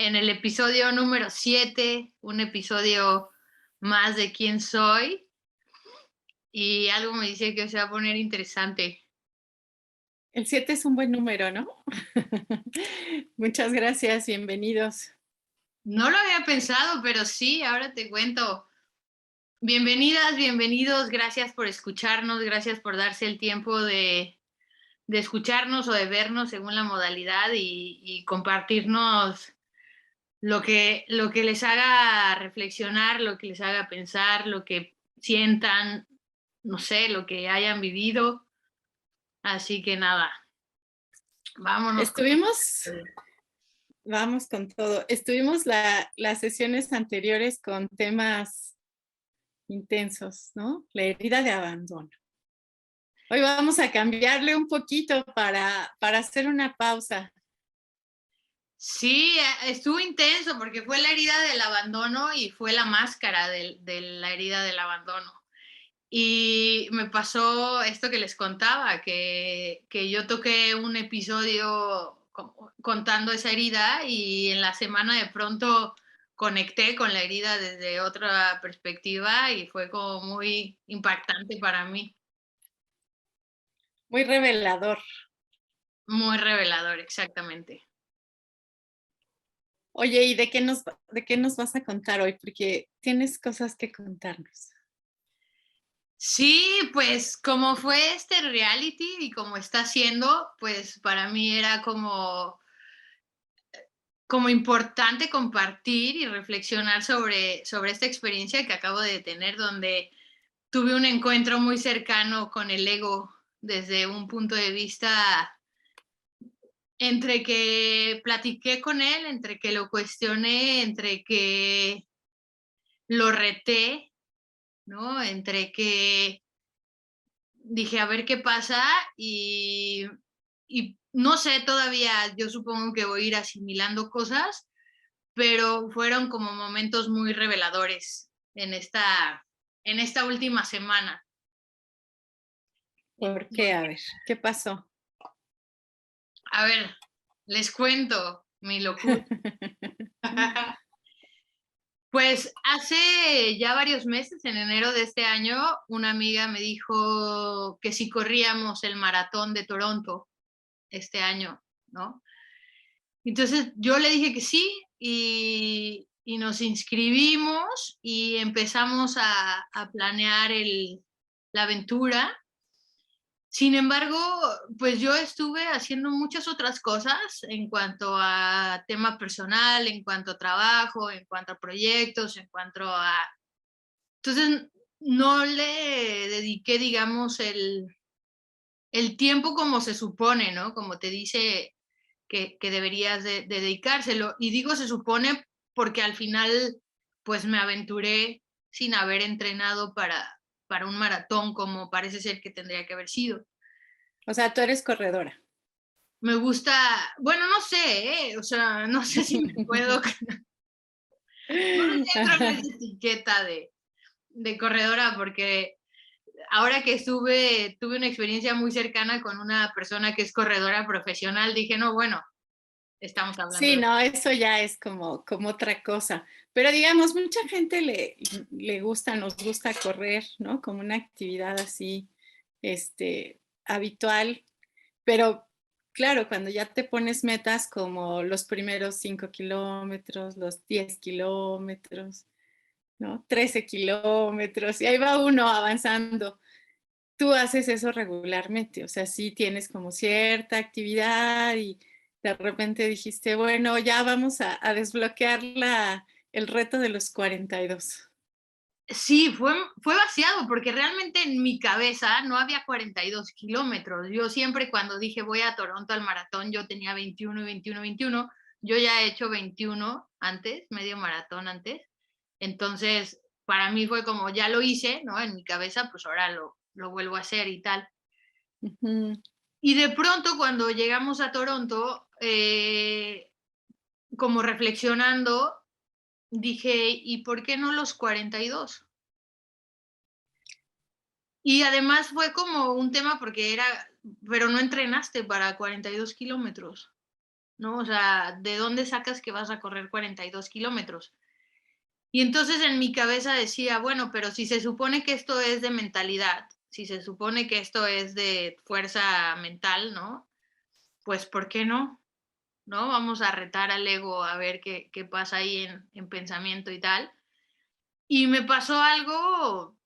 en el episodio número 7, un episodio más de quién soy, y algo me dice que se va a poner interesante. El 7 es un buen número, ¿no? Muchas gracias, bienvenidos. No lo había pensado, pero sí, ahora te cuento. Bienvenidas, bienvenidos, gracias por escucharnos, gracias por darse el tiempo de escucharnos o de vernos según la modalidad y compartirnos lo que les haga reflexionar, lo que les haga pensar, lo que sientan, no sé, lo que hayan vivido. Así que nada, vámonos con Estuvimos, esto. vamos con todo, estuvimos las sesiones anteriores con temas intensos, ¿no? La herida de abandono. Hoy vamos a cambiarle un poquito para hacer una pausa. Sí, estuvo intenso porque fue la herida del abandono y fue la máscara de la herida del abandono. Y me pasó esto que les contaba, que yo toqué un episodio contando esa herida y en la semana de pronto conecté con la herida desde otra perspectiva y fue como muy impactante para mí, Muy revelador. muy revelador, exactamente. Oye, ¿y de qué nos vas a contar hoy? Porque tienes cosas que contarnos. Sí, pues como fue este reality y como está siendo, pues para mí era como importante compartir y reflexionar sobre esta experiencia que acabo de tener, donde tuve un encuentro muy cercano con el ego desde un punto de vista entre que platiqué con él, entre que lo cuestioné, entre que lo reté, ¿no? Entre que dije, a ver qué pasa y no sé todavía, yo supongo que voy a ir asimilando cosas, pero fueron como momentos muy reveladores en esta última semana. ¿Por qué? A ver, ¿qué pasó? A ver, les cuento mi locura. Pues hace ya varios meses, en enero de este año, una amiga me dijo que si corríamos el maratón de Toronto este año, ¿no? Entonces yo le dije que sí y nos inscribimos y empezamos a planear la aventura. Sin embargo, pues yo estuve haciendo muchas otras cosas en cuanto a tema personal, en cuanto a trabajo, en cuanto a proyectos, en cuanto a... Entonces, no le dediqué, digamos, el tiempo como se supone, ¿no? Como te dice que deberías de dedicárselo. Y digo se supone porque al final, pues me aventuré sin haber entrenado para un maratón como parece ser que tendría que haber sido. O sea, tú eres corredora. Me gusta, bueno, no sé, o sea, no sé si me puedo, no sé si entro en esa etiqueta de corredora, porque ahora que tuve una experiencia muy cercana con una persona que es corredora profesional, dije, no, bueno, estamos hablando Sí, de... no, eso ya es como otra cosa. Pero digamos, mucha gente le gusta, nos gusta correr, ¿no? Como una actividad así, habitual. Pero claro, cuando ya te pones metas como los primeros 5 kilómetros, los 10 kilómetros, ¿no? 13 kilómetros, y ahí va uno avanzando. Tú haces eso regularmente, o sea, sí tienes como cierta actividad y de repente dijiste, bueno, ya vamos a desbloquear el reto de los 42. Sí, fue vaciado, porque realmente en mi cabeza no había 42 kilómetros. Yo siempre cuando dije voy a Toronto al maratón, yo tenía 21 y 21, 21. Yo ya he hecho 21 antes, medio maratón antes. Entonces, para mí fue como, ya lo hice, ¿no? En mi cabeza, pues ahora lo vuelvo a hacer y tal. Ujú. Y de pronto, cuando llegamos a Toronto, como reflexionando, dije, ¿y por qué no los 42? Y además fue como un tema porque era, pero no entrenaste para 42 kilómetros. ¿no? O sea, ¿de dónde sacas que vas a correr 42 kilómetros? Y entonces en mi cabeza decía, bueno, pero si se supone que esto es de mentalidad, si se supone que esto es de fuerza mental, ¿no? Pues ¿por qué no? ¿No? Vamos a retar al ego a ver qué pasa ahí en pensamiento y tal. Y me pasó algo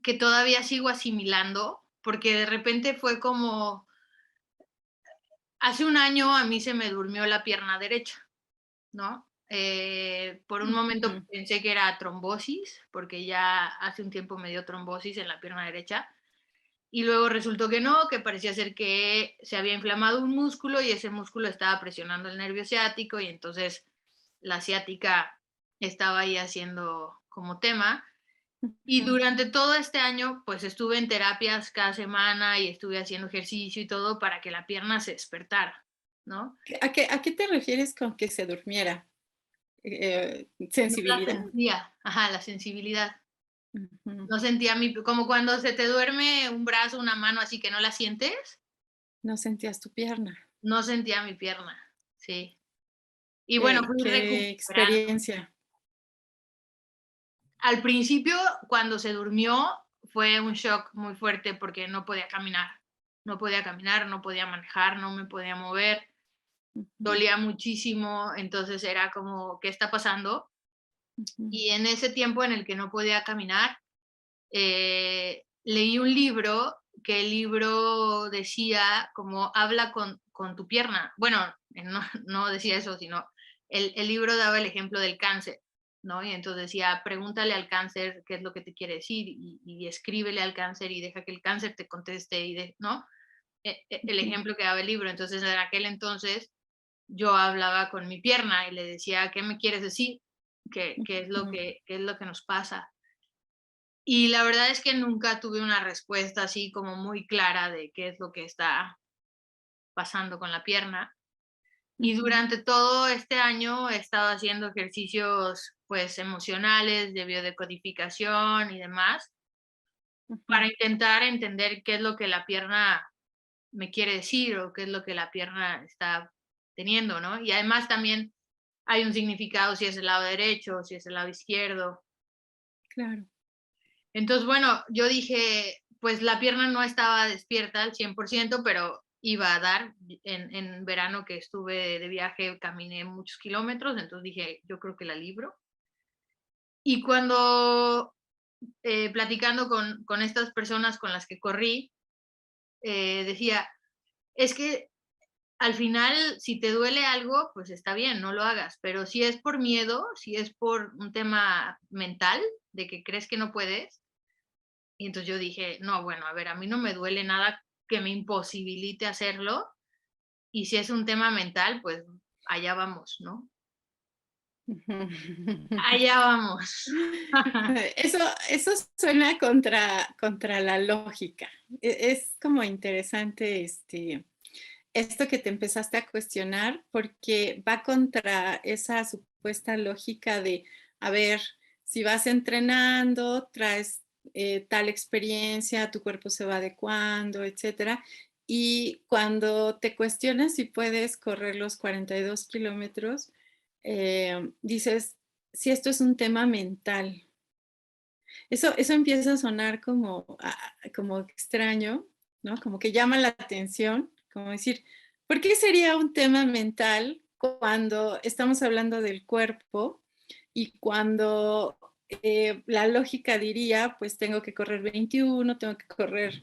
que todavía sigo asimilando, porque de repente fue como, hace un año a mí se me durmió la pierna derecha, ¿no? Por un momento Ujú. pensé que era trombosis, porque ya hace un tiempo me dio trombosis en la pierna derecha, y luego resultó que no, que parecía ser que se había inflamado un músculo y ese músculo estaba presionando el nervio ciático y entonces la ciática estaba ahí haciendo como tema. Y Ujú. durante todo este año, pues estuve en terapias cada semana y estuve haciendo ejercicio y todo para que la pierna se despertara, ¿no? A qué te refieres con que se durmiera? No la ¿Sensibilidad? sentía, ajá, la sensibilidad. Ujú. No sentía como cuando se te duerme un brazo, una mano así que no la sientes, No sentías tu pierna. no sentía mi pierna, sí. Y bueno, ¿Qué, fui qué recuperando. experiencia? Al principio, cuando se durmió, fue un shock muy fuerte porque no podía caminar. No podía caminar, no podía manejar, no me podía mover, Ujú, dolía muchísimo, entonces era como, ¿qué está pasando? ujú. Y en ese tiempo en el que no podía caminar, leí un libro que el libro decía como habla con tu pierna. Bueno, no, no decía eso, sino el libro daba el ejemplo del cáncer, ¿no? Y entonces decía, pregúntale al cáncer qué es lo que te quiere decir y escríbele al cáncer y deja que el cáncer te conteste, ¿no? El Ujú, ejemplo que daba el libro. Entonces, en aquel entonces, yo hablaba con mi pierna y le decía, ¿qué me quieres decir? ¿Qué es lo ujú, qué es lo que nos pasa? Y la verdad es que nunca tuve una respuesta así como muy clara de qué es lo que está pasando con la pierna. Y ujú, durante todo este año he estado haciendo ejercicios, pues, emocionales, de biodecodificación y demás, para ujú, intentar entender qué es lo que la pierna me quiere decir o qué es lo que la pierna está teniendo, ¿no? Y además también hay un significado si es el lado derecho, si es el lado izquierdo. claro. Entonces, bueno, yo dije, pues la pierna no estaba despierta al 100%, pero iba a dar. En verano que estuve de viaje caminé muchos kilómetros, entonces dije, yo creo que la libro. Y cuando platicando con estas personas con las que corrí, decía, es que al final, si te duele algo, pues está bien, no lo hagas, pero si es por miedo, si es por un tema mental, de que crees que no puedes, y entonces yo dije, no, bueno, a ver, a mí no me duele nada que me imposibilite hacerlo, y si es un tema mental, pues allá vamos, ¿no? Ujú. Allá vamos. Eso, eso suena contra la lógica. Es como interesante esto que te empezaste a cuestionar porque va contra esa supuesta lógica de, a ver, si vas entrenando, traes tal experiencia, tu cuerpo se va adecuando, etcétera. Y cuando te cuestionas si puedes correr los 42 kilómetros, dices, si esto es un tema mental. Eso empieza a sonar como extraño, ¿no? Como que llama la atención, como decir, ¿por qué sería un tema mental cuando estamos hablando del cuerpo y cuando la lógica diría, pues tengo que correr 21, tengo que correr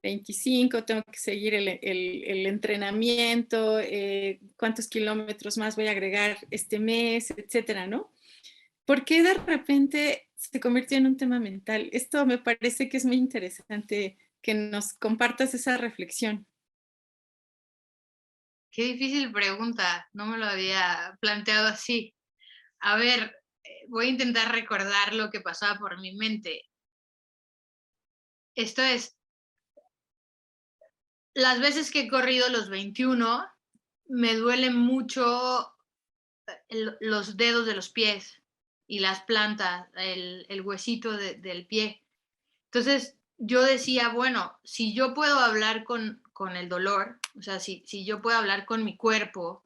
25, tengo que seguir el entrenamiento, cuántos kilómetros más voy a agregar este mes, etcétera, ¿no? ¿Por qué de repente se convirtió en un tema mental? Esto me parece que es muy interesante que nos compartas esa reflexión. Qué difícil pregunta, no me lo había planteado así. A ver, voy a intentar recordar lo que pasaba por mi mente. Esto es, las veces que he corrido los 21, me duelen mucho los dedos de los pies y las plantas, el huesito del pie. Entonces yo decía, bueno, si yo puedo hablar con el dolor, o sea, si yo puedo hablar con mi cuerpo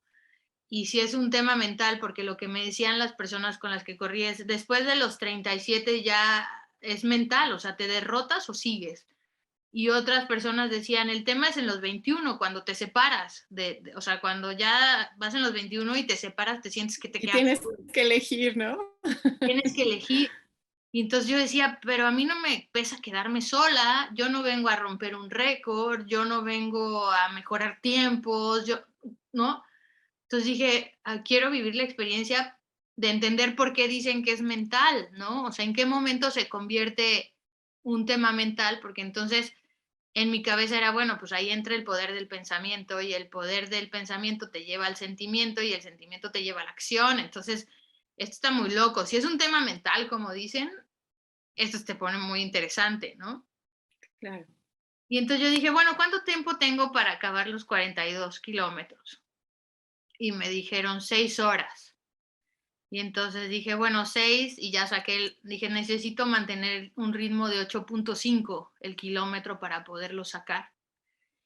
y si es un tema mental, porque lo que me decían las personas con las que corrí es, después de los 37 ya es mental, o sea, te derrotas o sigues. Y otras personas decían, el tema es en los 21, cuando te separas, o sea, cuando ya vas en los 21 y te separas, te sientes que te Y quedas, tienes que elegir, ¿no? tienes que elegir. Y entonces yo decía, pero a mí no me pesa quedarme sola, yo no vengo a romper un récord, yo no vengo a mejorar tiempos, yo, ¿no? Entonces dije, quiero vivir la experiencia de entender por qué dicen que es mental, ¿no? O sea, en qué momento se convierte un tema mental, porque entonces en mi cabeza era, bueno, pues ahí entra el poder del pensamiento y el poder del pensamiento te lleva al sentimiento y el sentimiento te lleva a la acción. Entonces, esto está muy loco. Si es un tema mental, como dicen, esto te pone muy interesante, ¿no? Claro. Y entonces yo dije, bueno, ¿cuánto tiempo tengo para acabar los 42 kilómetros? Y me dijeron 6 horas. Y entonces dije, bueno, 6 y ya saqué, dije, necesito mantener un ritmo de 8.5 el kilómetro para poderlo sacar.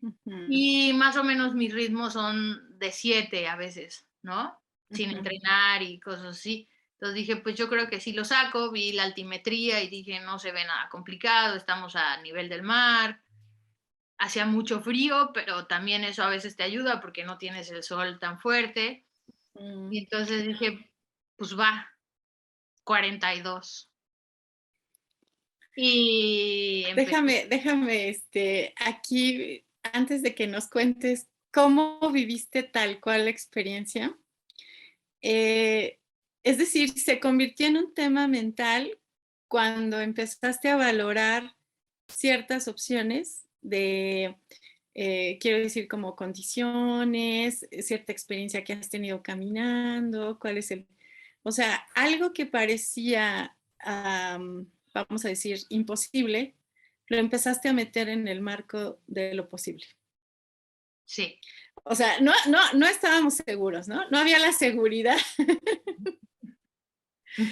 Ujú, Y más o menos mis ritmos son de 7 a veces, ¿no? Sin ujú, entrenar y cosas así. Entonces dije, pues yo creo que sí lo saco, vi la altimetría y dije, no se ve nada complicado, estamos a nivel del mar, hacía mucho frío, pero también eso a veces te ayuda porque no tienes el sol tan fuerte. mm. Y entonces dije, pues va, 42. Y empecé. Déjame, aquí, antes de que nos cuentes cómo viviste tal cual la experiencia, eh, es decir, se convirtió en un tema mental cuando empezaste a valorar ciertas opciones de, quiero decir, como condiciones, cierta experiencia que has tenido caminando, cuál es o sea, algo que parecía, vamos a decir, imposible, lo empezaste a meter en el marco de lo posible. Sí. O sea, no estábamos seguros, ¿no? No había la seguridad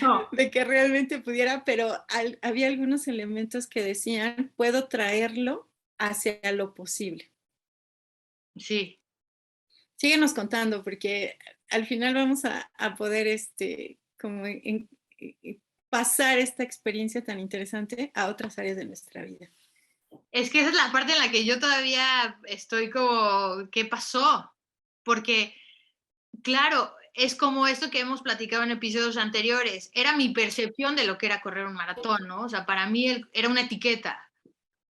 No. de que realmente pudiera, pero había algunos elementos que decían, puedo traerlo hacia lo posible. Sí. Síguenos contando, porque al final vamos a poder como pasar esta experiencia tan interesante a otras áreas de nuestra vida. Es que esa es la parte en la que yo todavía estoy como, ¿qué pasó? Porque, claro, es como esto que hemos platicado en episodios anteriores. Era mi percepción de lo que era correr un maratón, ¿no? O sea, para mí era una etiqueta,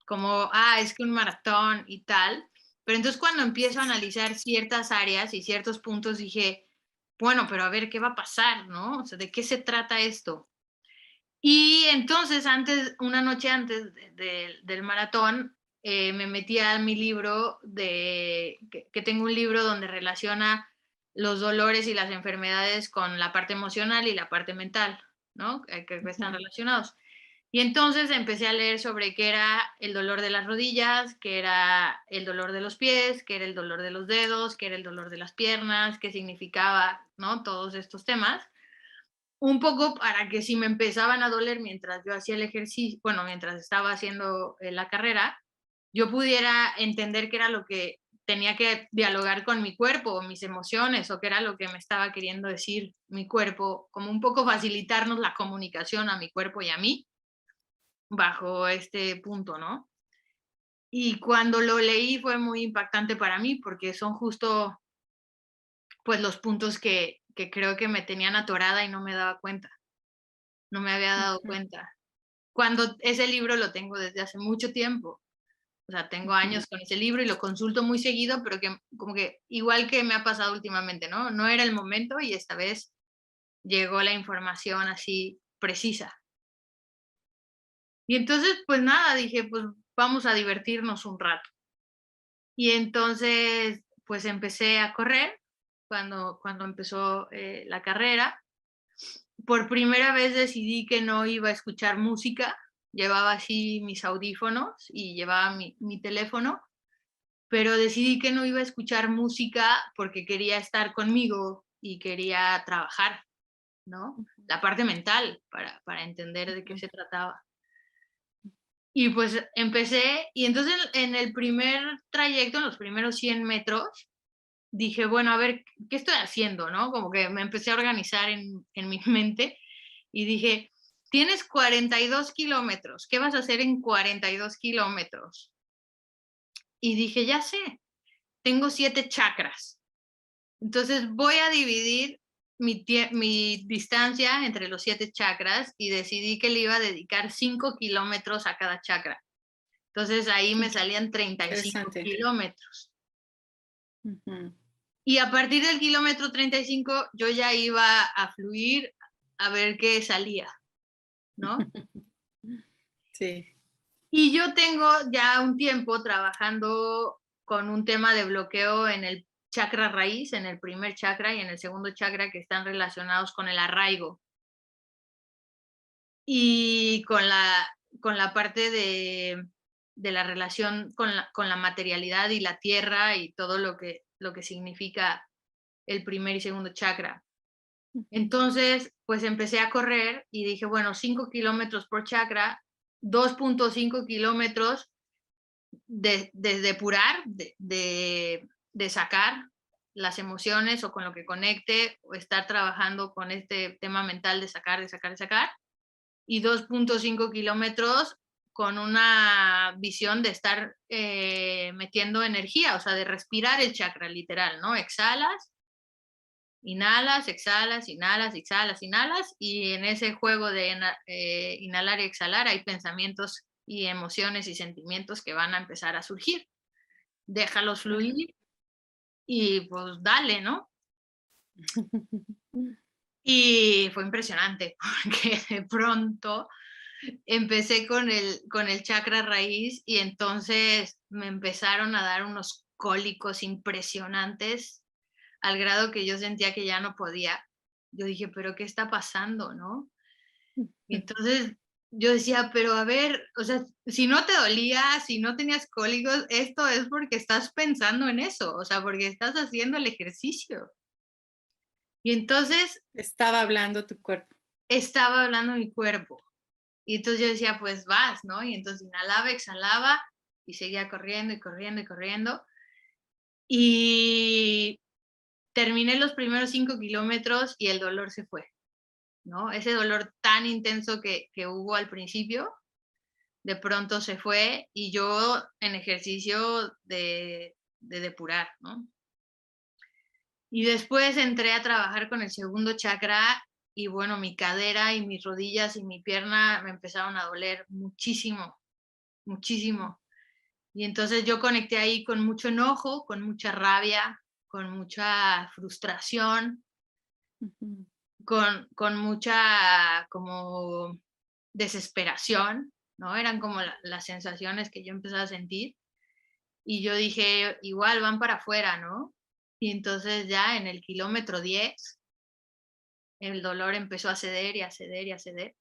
como, es que un maratón y tal. Pero entonces cuando empiezo a analizar ciertas áreas y ciertos puntos, dije, bueno, pero a ver qué va a pasar, ¿no? O sea, ¿de qué se trata esto? Y entonces, una noche antes del maratón, me metí a mi libro, que tengo un libro donde relaciona los dolores y las enfermedades con la parte emocional y la parte mental, ¿no? Que están Ujú, relacionados. Y entonces empecé a leer sobre qué era el dolor de las rodillas, qué era el dolor de los pies, qué era el dolor de los dedos, qué era el dolor de las piernas, qué significaba, ¿no? Todos estos temas. Un poco para que si me empezaban a doler mientras yo hacía el ejercicio, bueno, mientras estaba haciendo la carrera, yo pudiera entender qué era lo que tenía que dialogar con mi cuerpo, o mis emociones, o qué era lo que me estaba queriendo decir mi cuerpo, como un poco facilitarnos la comunicación a mi cuerpo y a mí bajo este punto, ¿no? Y cuando lo leí fue muy impactante para mí porque son justo pues los puntos que creo que me tenían atorada y no me daba cuenta, no me había dado ujú, cuenta. Cuando ese libro lo tengo desde hace mucho tiempo, o sea, tengo ujú. años con ese libro y lo consulto muy seguido, pero que como que igual que me ha pasado últimamente, ¿no? No era el momento y esta vez llegó la información así precisa. Y entonces, pues nada, dije, pues vamos a divertirnos un rato. Y entonces, pues empecé a correr cuando empezó la carrera. Por primera vez decidí que no iba a escuchar música, llevaba así mis audífonos y llevaba mi teléfono, pero decidí que no iba a escuchar música porque quería estar conmigo y quería trabajar, ¿no? La parte mental para entender de qué se trataba. Y pues empecé, y entonces en el primer trayecto, en los primeros 100 metros, dije, bueno, a ver, ¿qué estoy haciendo? ¿No? Como que me empecé a organizar en mi mente y dije, tienes 42 kilómetros, ¿qué vas a hacer en 42 kilómetros? Y dije, ya sé, tengo 7 chakras. Entonces voy a dividir mi distancia entre los 7 chakras y decidí que le iba a dedicar 5 kilómetros a cada chakra. Entonces ahí me salían 35 Interesante. kilómetros. Ujú. Y a partir del kilómetro 35 yo ya iba a fluir a ver qué salía, ¿no? Sí. Y yo tengo ya un tiempo trabajando con un tema de bloqueo en el chakra raíz, en el primer chakra y en el segundo chakra, que están relacionados con el arraigo y con la parte de la relación con la materialidad y la tierra y todo lo que significa el primer y segundo chakra. Ujú. Entonces, pues empecé a correr y dije, bueno, 5 kilómetros por chakra, 2.5 kilómetros de depurar, de sacar las emociones o con lo que conecte, o estar trabajando con este tema mental de sacar, de sacar, de sacar, y 2.5 kilómetros con una visión de estar metiendo energía, o sea, de respirar el chakra literal, ¿no? Exhalas, inhalas, exhalas, inhalas, exhalas, inhalas, y en ese juego de inhalar y exhalar hay pensamientos y emociones y sentimientos que van a empezar a surgir. Déjalos Claro. fluir y pues dale, ¿no? Y fue impresionante porque de pronto empecé con el chakra raíz y entonces me empezaron a dar unos cólicos impresionantes al grado que yo sentía que ya no podía. Yo dije, pero ¿qué está pasando, no? Y entonces yo decía, pero a ver, o sea, si no te dolía, si no tenías cólicos, esto es porque estás pensando en eso, o sea, porque estás haciendo el ejercicio. Y entonces Estaba hablando tu cuerpo. estaba hablando mi cuerpo. Y entonces yo decía, pues vas, ¿no? Y entonces inhalaba, exhalaba y seguía corriendo y corriendo y corriendo. Y terminé los primeros 5 kilómetros y el dolor se fue, ¿no? Ese dolor tan intenso que hubo al principio, de pronto se fue y yo en ejercicio de depurar, ¿no? Y después entré a trabajar con el segundo chakra y bueno, mi cadera y mis rodillas y mi pierna me empezaron a doler muchísimo, muchísimo. Y entonces yo conecté ahí con mucho enojo, con mucha rabia, con mucha frustración, Ujú. con mucha como desesperación, ¿no? Eran como las sensaciones que yo empezaba a sentir. Y yo dije, igual van para afuera, ¿no? Y entonces ya en el kilómetro 10 el dolor empezó a ceder y a ceder y a ceder.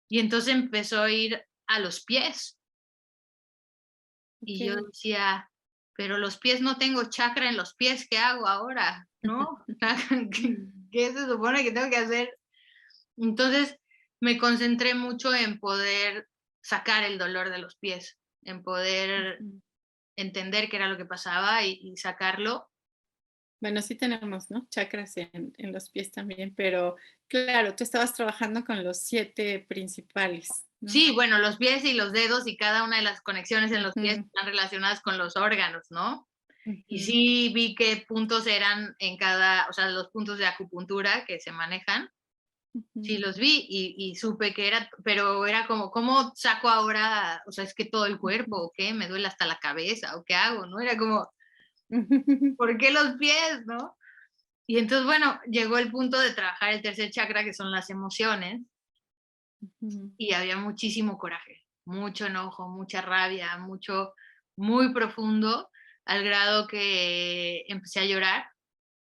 Y entonces empezó a ir a los pies. Y yo Okey. decía, pero los pies no tengo chakra en los pies, ¿qué hago ahora? ¿No? ¿Qué se supone que tengo que hacer? Entonces me concentré mucho en poder sacar el dolor de los pies, en poder Ujú. entender qué era lo que pasaba y sacarlo. Bueno, sí tenemos, ¿no? Chakras en los pies también, pero claro, tú estabas trabajando con los 7 principales, ¿no? Sí, bueno, los pies y los dedos y cada una de las conexiones en los pies Ujú, están relacionadas con los órganos, ¿no? Y ujú, sí vi qué puntos eran en cada, o sea, los puntos de acupuntura que se manejan, sí ujú, los vi y supe que era, pero era como, ¿cómo saco ahora? O sea, es que todo el cuerpo, ujú. ¿o qué? ¿Me duele hasta la cabeza? ¿O qué hago? ¿No? Era como, Ujú. ¿por qué los pies? ¿No? Y entonces, bueno, llegó el punto de trabajar el tercer chakra, que son las emociones, y había muchísimo coraje, mucho enojo, mucha rabia, mucho, muy profundo, al grado que empecé a llorar,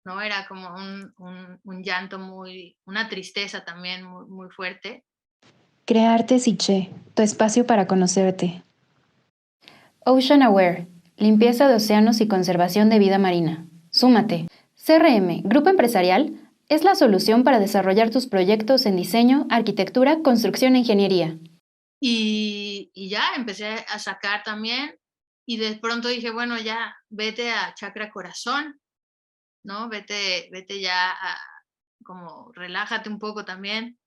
¿no? Era como un llanto muy, una tristeza también muy, muy fuerte. Crearte Siché, tu espacio para conocerte. Ocean Aware, limpieza de océanos y conservación de vida marina. Súmate. CRM, Grupo Empresarial, es la solución para desarrollar tus proyectos en diseño, arquitectura, construcción e ingeniería. Y ya empecé a sacar también, y de pronto dije, bueno, ya vete a chakra corazón, ¿no? Vete ya a, como relájate un poco también.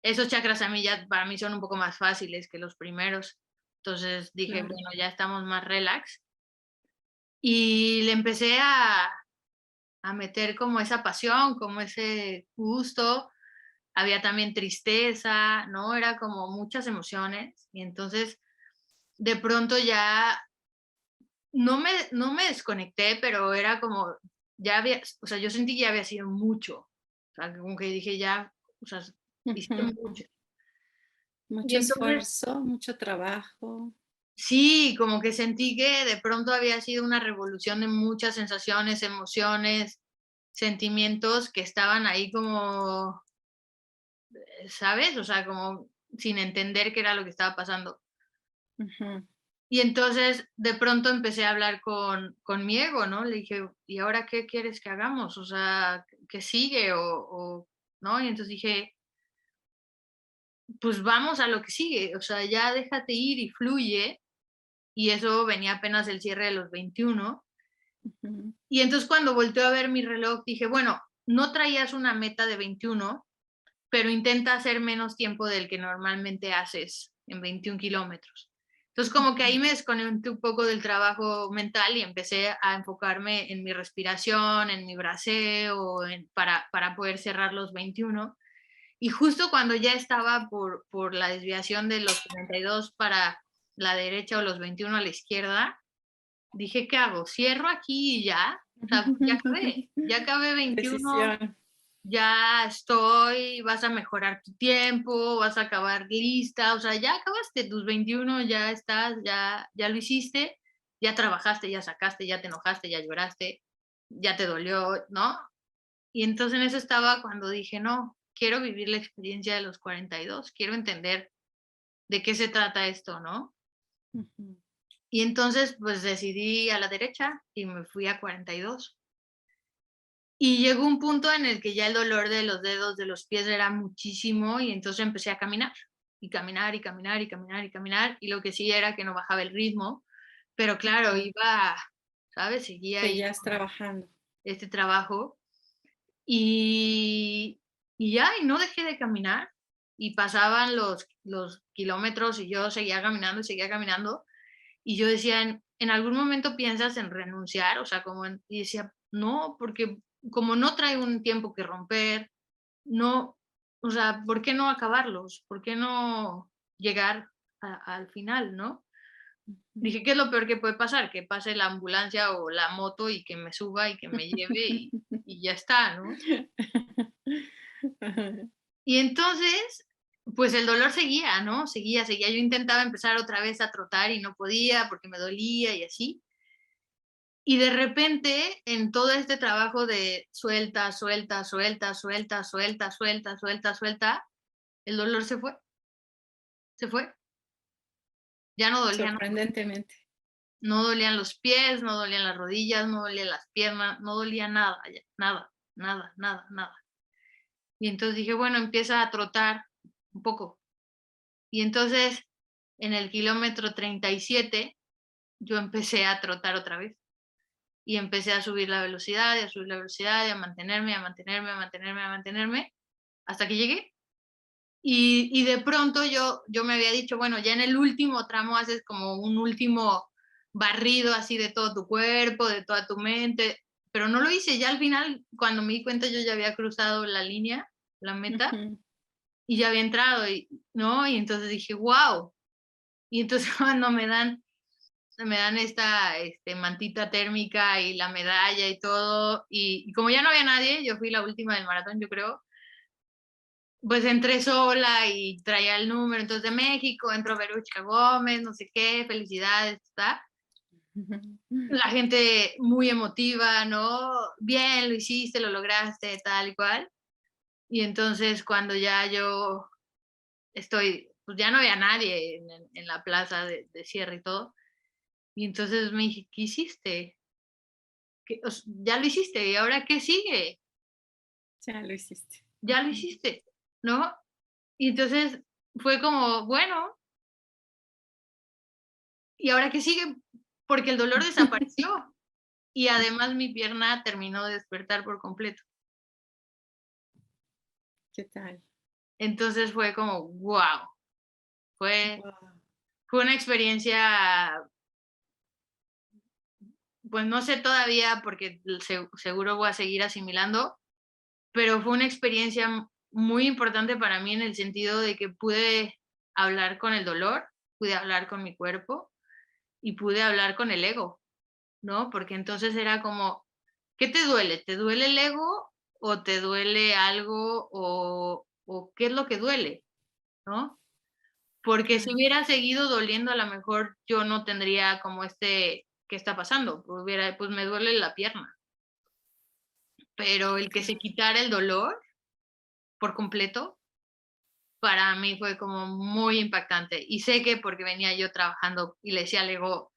Esos chakras a mí ya, para mí son un poco más fáciles que los primeros. Entonces dije, Claro. bueno, ya estamos más relax. Y le empecé a meter como esa pasión, como ese gusto. Había también tristeza, ¿no? Era como muchas emociones. Y entonces, de pronto ya no me desconecté, pero era como, ya había, o sea, yo sentí que ya había sido mucho. O sea, como que dije, ya, o sea, hiciste Ujú. mucho. Y Mucho entonces, esfuerzo, mucho trabajo. sí, como que sentí que de pronto había sido una revolución de muchas sensaciones, emociones, sentimientos que estaban ahí como, ¿sabes? O sea, como sin entender qué era lo que estaba pasando. Ujú. Y entonces de pronto empecé a hablar con mi ego, ¿no? Le dije, ¿y ahora qué quieres que hagamos? O sea, ¿qué sigue? ¿no? Y entonces dije, pues vamos a lo que sigue, o sea, ya déjate ir y fluye. Y eso venía apenas el cierre de los 21. Ujú. Y entonces cuando volteo a ver mi reloj, dije, bueno, no traías una meta de 21, pero intenta hacer menos tiempo del que normalmente haces en 21 kilómetros. Entonces como que ahí Ujú. me desconecté un poco del trabajo mental y empecé a enfocarme en mi respiración, en mi braceo, para poder cerrar los 21. Y justo cuando ya estaba por la desviación de los 42 para la derecha o los 21 a la izquierda, dije, ¿qué hago? ¿Cierro aquí y ya? O sea, ya acabé 21, Decisión. ya estoy, vas a mejorar tu tiempo, vas a acabar lista, o sea, ya acabaste tus 21, ya estás, ya lo hiciste, ya trabajaste, ya sacaste, ya te enojaste, ya lloraste, ya te dolió, ¿no? Y entonces en eso estaba cuando dije, no, quiero vivir la experiencia de los 42, quiero entender de qué se trata esto, ¿no? Ujú. Y entonces pues decidí a la derecha y me fui a 42. Y llegó un punto en el que ya el dolor de los dedos de los pies era muchísimo y entonces empecé a caminar, y caminar, y caminar, y caminar, y caminar, y lo que sí era que no bajaba el ritmo, pero claro, Ujú. iba, ¿sabes? Seguía ahí Seguías trabajando. este trabajo y, y ya, y no dejé de caminar, y pasaban los kilómetros y yo seguía caminando, y yo decía, en algún momento piensas en renunciar, o sea, y decía, no, porque como no trae un tiempo que romper, no, o sea, ¿por qué no acabarlos? ¿Por qué no llegar al final, no? Ujú. Dije, ¿qué es lo peor que puede pasar? Que pase la ambulancia o la moto y que me suba y que me lleve y ya está, ¿no? Y entonces, pues el dolor seguía, ¿no? Seguía. Yo intentaba empezar otra vez a trotar y no podía porque me dolía y así. Y de repente, en todo este trabajo de suelta, suelta, suelta, suelta, suelta, suelta, suelta, suelta, el dolor se fue. Ya no dolía nada. Sorprendentemente. No dolían los pies, no dolían las rodillas, no dolían las piernas, no dolía nada, ya, nada, nada, nada, nada. Y entonces dije, bueno, empieza a trotar un poco. Y entonces, en el kilómetro 37, yo empecé a trotar otra vez. Y empecé a subir la velocidad, y a subir la velocidad, y a mantenerme, a mantenerme, a mantenerme, a mantenerme, hasta que llegué. Y de pronto yo me había dicho, bueno, ya en el último tramo haces como un último barrido así de todo tu cuerpo, de toda tu mente, pero no lo hice. Ya al final, cuando me di cuenta, yo ya había cruzado la línea, la meta, Ujú. y ya había entrado, ¿no? Y entonces dije, wow. Y entonces cuando me dan esta mantita térmica y la medalla y todo, y como ya no había nadie, yo fui la última del maratón, yo creo, pues entré sola y traía el número, entonces de México, entró Verucha Gómez, no sé qué, felicidades, está. La gente muy emotiva, ¿no? Bien, lo hiciste, lo lograste, tal y cual. Y entonces cuando ya yo pues ya no había nadie en la plaza de cierre y todo. Y entonces me dije, ¿qué hiciste? Ya lo hiciste, ¿y ahora qué sigue? Ya lo hiciste. Ya lo Ujú. hiciste, ¿no? Y entonces fue como, bueno, ¿y ahora qué sigue? Porque el dolor desapareció y además mi pierna terminó de despertar por completo. ¿Qué tal? Entonces fue como, wow, fue, Guau. fue una experiencia, pues no sé todavía porque seguro voy a seguir asimilando, pero fue una experiencia muy importante para mí en el sentido de que pude hablar con el dolor, pude hablar con mi cuerpo y pude hablar con el ego, ¿no? Porque entonces era como, ¿qué te duele? ¿Te duele el ego o te duele algo o qué es lo que duele? ¿No? Porque si Claro. hubiera seguido doliendo, a lo mejor yo no tendría como ¿qué está pasando? Pues me duele la pierna, pero el que se quitara el dolor por completo, para mí fue como muy impactante. Y sé que porque venía yo trabajando y le decía al ego,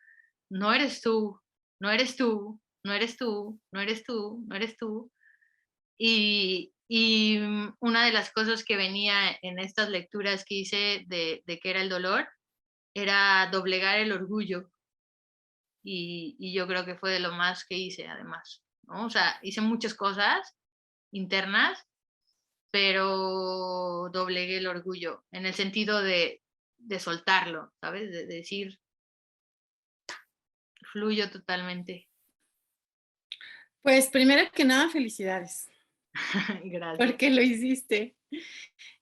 no eres tú, no eres tú, no eres tú, no eres tú, no eres tú. Una de las cosas que venía en estas lecturas que hice de qué era el dolor, era doblegar el orgullo. Y yo creo que fue de lo más que hice además, ¿no? O sea, hice muchas cosas internas, pero doblegué el orgullo en el sentido de soltarlo, ¿sabes? De decir, fluyo totalmente. Pues primero que nada, felicidades, Gracias. porque lo hiciste.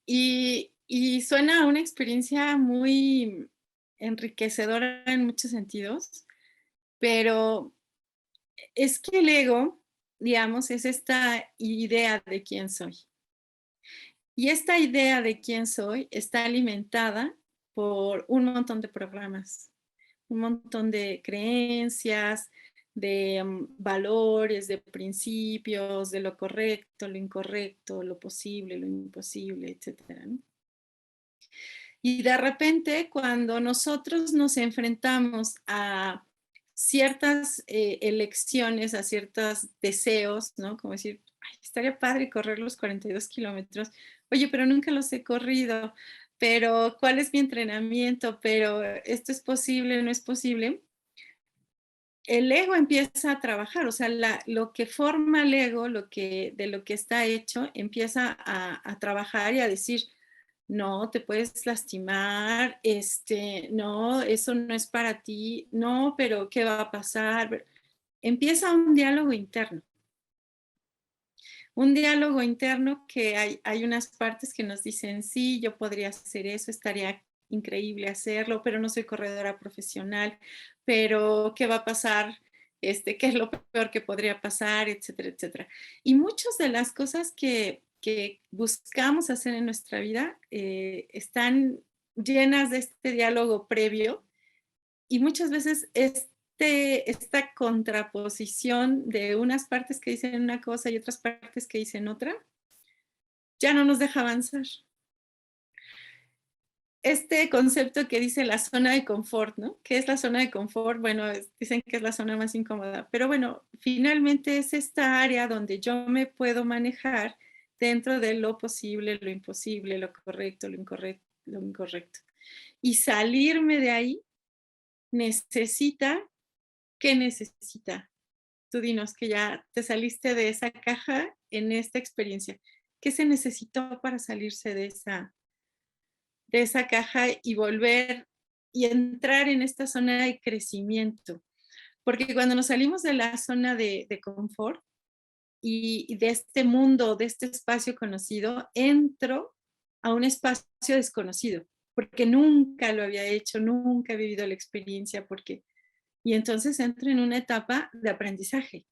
Y suena a una experiencia muy enriquecedora en muchos sentidos, pero es que el ego, digamos, es esta idea de quién soy. Y esta idea de quién soy está alimentada por un montón de programas, un montón de creencias, de valores, de principios, de lo correcto, lo incorrecto, lo posible, lo imposible, etcétera, ¿no? Y de repente, cuando nosotros nos enfrentamos a ciertas elecciones, a ciertos deseos, ¿no? Como decir, "Ay, estaría padre correr los 42 kilómetros. Oye, pero nunca los he corrido. Pero, ¿cuál es mi entrenamiento? Pero, ¿esto es posible? ¿No es posible? El ego empieza a trabajar, o sea, lo que forma el ego, de lo que está hecho, empieza a trabajar y a decir, no, te puedes lastimar, no, eso no es para ti, no, pero ¿qué va a pasar? Empieza un diálogo interno que hay unas partes que nos dicen, sí, yo podría hacer eso, estaría increíble hacerlo, pero no soy corredora profesional, pero ¿qué va a pasar? ¿Qué es lo peor que podría pasar? Etcétera, etcétera. Y muchas de las cosas que buscamos hacer en nuestra vida están llenas de este diálogo previo y muchas veces esta contraposición de unas partes que dicen una cosa y otras partes que dicen otra, ya no nos deja avanzar. Este concepto que dice la zona de confort, ¿no? ¿Qué es la zona de confort? Bueno, dicen que es la zona más incómoda, pero bueno, finalmente es esta área donde yo me puedo manejar dentro de lo posible, lo imposible, lo correcto, lo incorrecto. Y salirme de ahí necesita, ¿qué necesita? Tú dinos que ya te saliste de esa caja en esta experiencia. ¿Qué se necesitó para salirse de esa caja y volver y entrar en esta zona de crecimiento? Porque cuando nos salimos de la zona de confort y de este mundo, de este espacio conocido, entro a un espacio desconocido, porque nunca lo había hecho, nunca he vivido la experiencia, y entonces entro en una etapa de aprendizaje.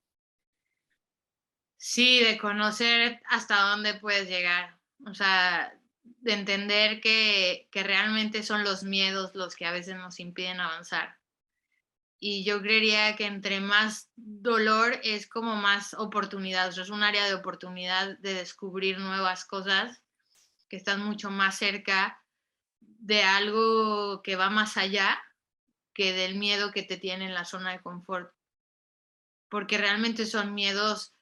Sí, de conocer hasta dónde puedes llegar. O sea, de entender que realmente son los miedos los que a veces nos impiden avanzar. Y yo creería que entre más dolor es como más oportunidad, o sea, es un área de oportunidad de descubrir nuevas cosas, que estás mucho más cerca de algo que va más allá que del miedo que te tiene en la zona de confort, porque realmente son miedos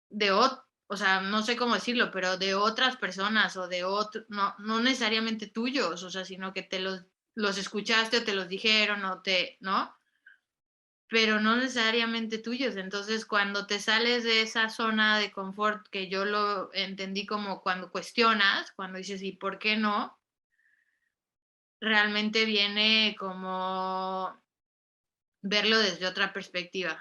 de o sea, no sé cómo decirlo, pero de otras personas o de otros, no necesariamente tuyos, o sea, sino que te los escuchaste o te los dijeron o ¿no? Pero no necesariamente tuyos. Entonces, cuando te sales de esa zona de confort, que yo lo entendí como cuando cuestionas, cuando dices, ¿y por qué no? Realmente viene como verlo desde otra perspectiva.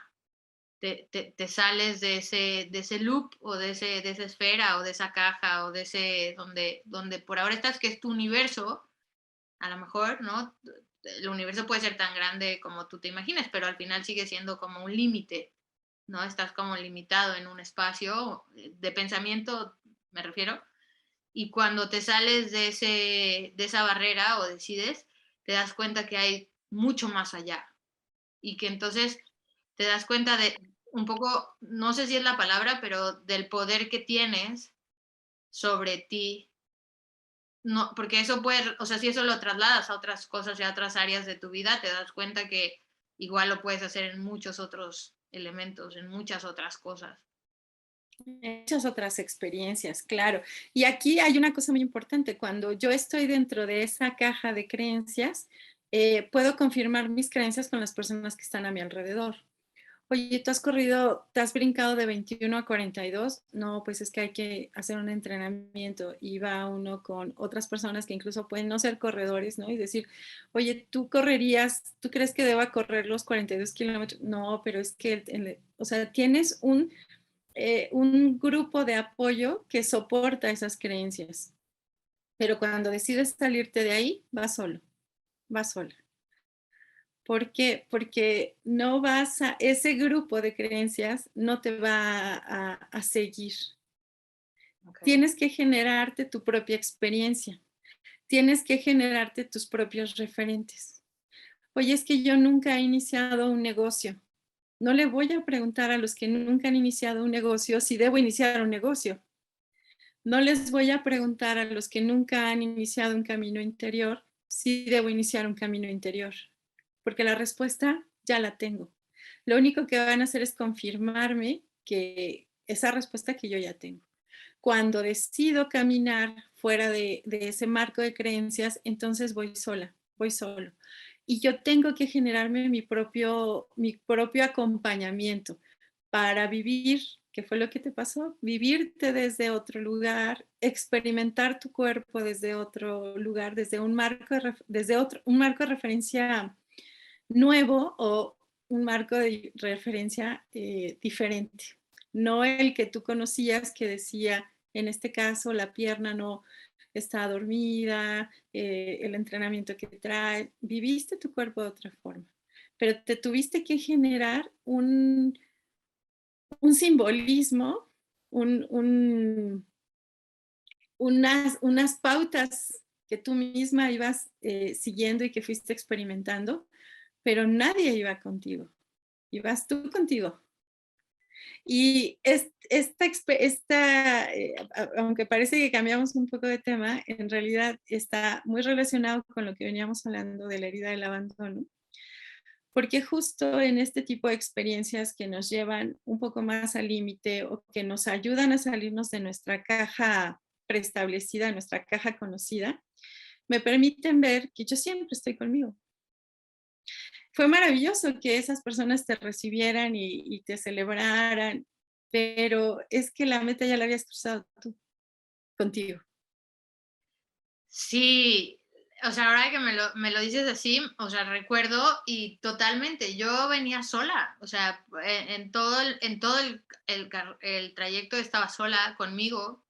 Te sales de ese loop o de esa esfera o de esa caja o de ese donde por ahora estás, que es tu universo, a lo mejor, ¿no? El universo puede ser tan grande como tú te imagines, pero al final sigue siendo como un límite, ¿no? Estás como limitado en un espacio de pensamiento, me refiero, y cuando te sales de esa barrera o decides, te das cuenta que hay mucho más allá y que entonces te das cuenta de un poco, no sé si es la palabra, pero del poder que tienes sobre ti. No, porque eso puede, o sea, si eso lo trasladas a otras cosas y a otras áreas de tu vida, te das cuenta que igual lo puedes hacer en muchos otros elementos, en muchas otras cosas. Muchas otras experiencias, claro. Y aquí hay una cosa muy importante. Cuando yo estoy dentro de esa caja de creencias, puedo confirmar mis creencias con las personas que están a mi alrededor. Oye, ¿tú has corrido, te has brincado de 21 a 42? No, pues es que hay que hacer un entrenamiento y va uno con otras personas que incluso pueden no ser corredores, ¿no? Y decir, oye, ¿tú correrías, tú crees que deba correr los 42 kilómetros? No, pero es que, o sea, tienes un grupo de apoyo que soporta esas creencias. Pero cuando decides salirte de ahí, vas solo, vas sola. ¿Por qué? Porque no vas a, ese grupo de creencias no te va a seguir. Okay. Tienes que generarte tu propia experiencia. Tienes que generarte tus propios referentes. Oye, es que yo nunca he iniciado un negocio. No le voy a preguntar a los que nunca han iniciado un negocio si debo iniciar un negocio. No les voy a preguntar a los que nunca han iniciado un camino interior si debo iniciar un camino interior, porque la respuesta ya la tengo. Lo único que van a hacer es confirmarme que esa respuesta que yo ya tengo. Cuando decido caminar fuera de ese marco de creencias, entonces voy sola, voy solo. Y yo tengo que generarme mi propio acompañamiento para vivir, ¿qué fue lo que te pasó? Vivirte desde otro lugar, experimentar tu cuerpo desde otro lugar, desde un marco un marco de referencia nuevo o un marco de referencia diferente. No el que tú conocías que decía, en este caso, la pierna no está dormida, el entrenamiento que trae, viviste tu cuerpo de otra forma, pero te tuviste que generar un simbolismo, unas pautas que tú misma ibas siguiendo y que fuiste experimentando, pero nadie iba contigo, ibas tú contigo. Y aunque parece que cambiamos un poco de tema, en realidad está muy relacionado con lo que veníamos hablando de la herida del abandono, porque justo en este tipo de experiencias que nos llevan un poco más al límite o que nos ayudan a salirnos de nuestra caja preestablecida, nuestra caja conocida, me permiten ver que yo siempre estoy conmigo. Fue maravilloso que esas personas te recibieran y te celebraran, pero es que la meta ya la habías cruzado tú, contigo. Sí, o sea, ahora que me lo dices así, o sea, recuerdo y totalmente, yo venía sola, o sea, en todo el trayecto estaba sola conmigo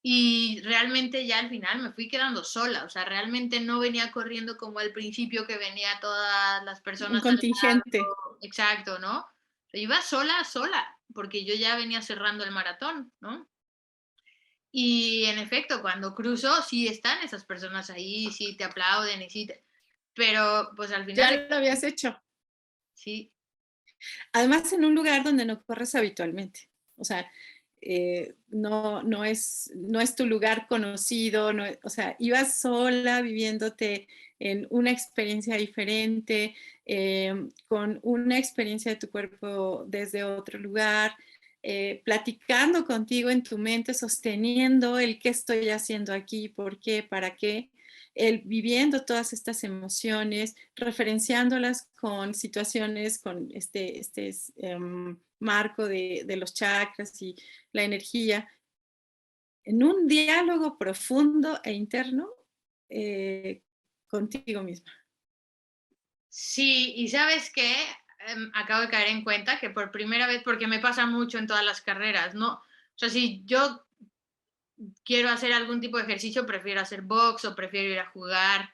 y realmente ya al final me fui quedando sola, o sea, realmente no venía corriendo como al principio que venía todas las Un personas al contingente. lado, exacto, ¿no? Iba sola, sola, porque yo ya venía cerrando el maratón, ¿no? Y en efecto, cuando cruzo, sí están esas personas ahí, sí te aplauden y sí, pero pues al final Ya de lo habías hecho. sí, Además, en un lugar donde no corres habitualmente. O sea, no es tu lugar conocido, no, o sea, ibas sola viviéndote en una experiencia diferente, con una experiencia de tu cuerpo desde otro lugar, platicando contigo en tu mente, sosteniendo el qué estoy haciendo aquí, por qué, para qué, el viviendo todas estas emociones, referenciándolas con situaciones, con este marco de los chakras y la energía, en un diálogo profundo e interno contigo misma. Sí, y ¿sabes qué? Acabo de caer en cuenta que por primera vez, porque me pasa mucho en todas las carreras, ¿no? O sea, si yo quiero hacer algún tipo de ejercicio, prefiero hacer box o prefiero ir a jugar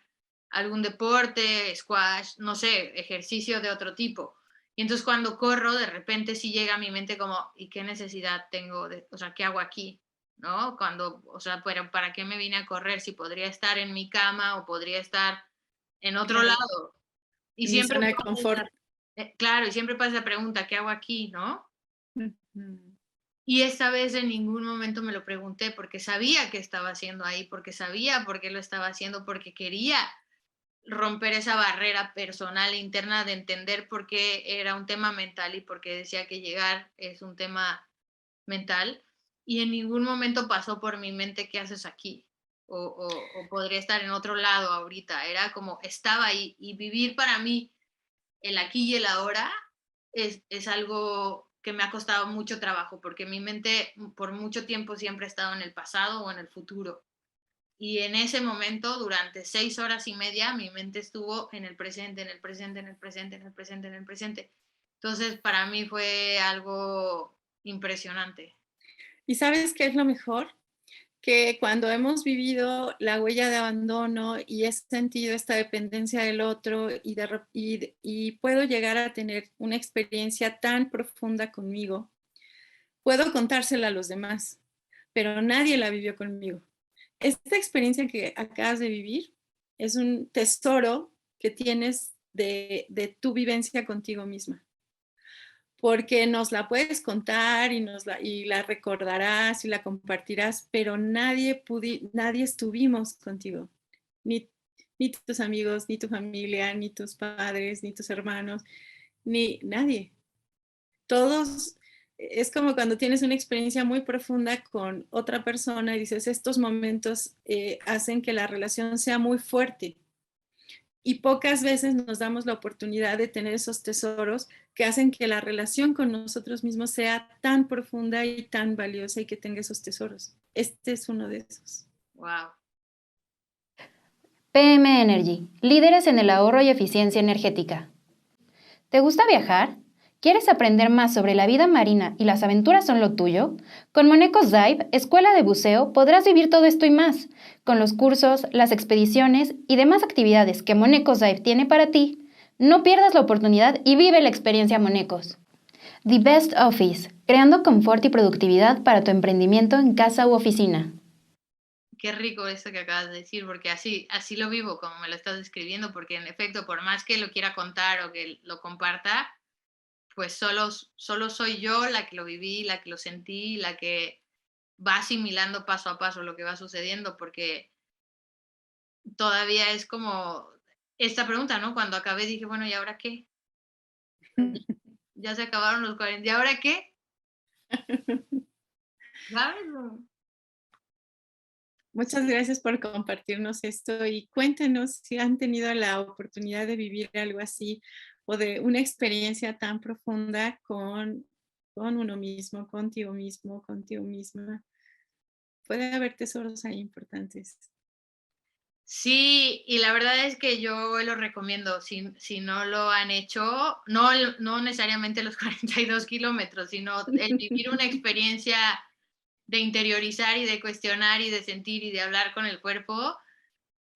algún deporte, squash, no sé, ejercicio de otro tipo. Y entonces cuando corro, de repente sí llega a mi mente como, ¿y qué necesidad tengo de, o sea, qué hago aquí? ¿No? Cuando, o sea, pero ¿para qué me vine a correr si podría estar en mi cama o podría estar en otro Claro, lado? Y en mi siempre zona de pasa confort. claro, y siempre pasa la pregunta, ¿qué hago aquí? ¿No? Ujú. Y esta vez en ningún momento me lo pregunté porque sabía que estaba haciendo ahí, porque sabía por qué lo estaba haciendo, porque quería romper esa barrera personal e interna de entender por qué era un tema mental y por qué decía que llegar es un tema mental. Y en ningún momento pasó por mi mente qué haces aquí o podría estar en otro lado ahorita. Era como estaba ahí y vivir para mí el aquí y el ahora es algo que me ha costado mucho trabajo, porque mi mente por mucho tiempo siempre ha estado en el pasado o en el futuro. Y en ese momento, durante 6 horas y media, mi mente estuvo en el presente, en el presente, en el presente, en el presente, en el presente. Entonces, para mí fue algo impresionante. ¿Y sabes qué es lo mejor? Que cuando hemos vivido la huella de abandono y he sentido esta dependencia del otro y puedo llegar a tener una experiencia tan profunda conmigo, puedo contársela a los demás, pero nadie la vivió conmigo. Esta experiencia que acabas de vivir es un tesoro que tienes de tu vivencia contigo misma, porque nos la puedes contar y la recordarás y la compartirás, pero nadie estuvimos contigo, ni, ni tus amigos, ni tu familia, ni tus padres, ni tus hermanos, ni nadie. Todos, es como cuando tienes una experiencia muy profunda con otra persona y dices, estos momentos hacen que la relación sea muy fuerte. Y pocas veces nos damos la oportunidad de tener esos tesoros que hacen que la relación con nosotros mismos sea tan profunda y tan valiosa y que tenga esos tesoros. Este es uno de esos. Wow. PM Energy, líderes en el ahorro y eficiencia energética. ¿Te gusta viajar? ¿Quieres aprender más sobre la vida marina y las aventuras son lo tuyo? Con Monecos Dive, Escuela de Buceo, podrás vivir todo esto y más. Con los cursos, las expediciones y demás actividades que Monecos Dive tiene para ti, no pierdas la oportunidad y vive la experiencia Monecos. The Best Office, creando confort y productividad para tu emprendimiento en casa u oficina. Qué rico esto que acabas de decir, porque así lo vivo, como me lo estás describiendo, porque en efecto, por más que lo quiera contar o que lo comparta, pues solo soy yo la que lo viví, la que lo sentí, la que va asimilando paso a paso lo que va sucediendo, porque todavía es como esta pregunta, ¿no? Cuando acabé dije, bueno, ¿y ahora qué? Ya se acabaron los 40, ¿y ahora qué? ¿Sabes? Muchas gracias por compartirnos esto y cuéntenos si han tenido la oportunidad de vivir algo así o de una experiencia tan profunda con uno mismo, contigo misma. Puede haber tesoros ahí importantes. Sí, y la verdad es que yo lo recomiendo, si no lo han hecho, no necesariamente los 42 kilómetros, sino el vivir una experiencia de interiorizar y de cuestionar y de sentir y de hablar con el cuerpo,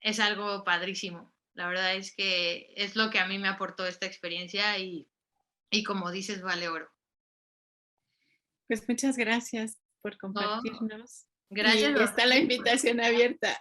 es algo padrísimo. La verdad es que es lo que a mí me aportó esta experiencia y como dices, vale oro. Pues muchas gracias por No, compartirnos gracias y a está la ustedes. invitación abierta.